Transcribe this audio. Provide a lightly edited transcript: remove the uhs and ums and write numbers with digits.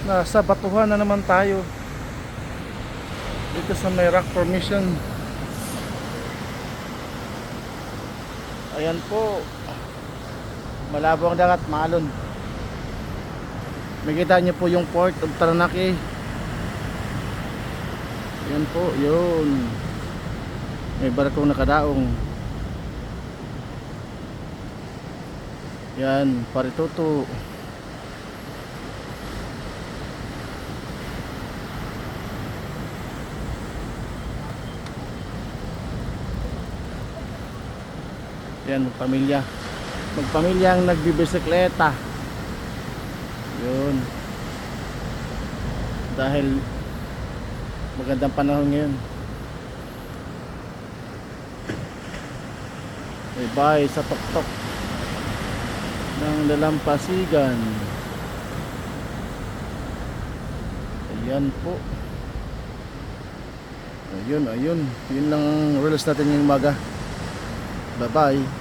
Nasa batuhan na naman tayo dito sa may rock formation. Ayan po, malabo ang dagat, maalon. Makita niyo po yung port of Taranaki. Ayan po, yun. May barkong nakadaong. Yan, Parituto. Yan, magpamilya ang nagbibisikleta. Yun, dahil magandang panahon ngayon. Bye sa tuktok ng Dalampasigan. Ayan po. Ayun, yun lang ang reels natin ngayong umaga. Bye bye.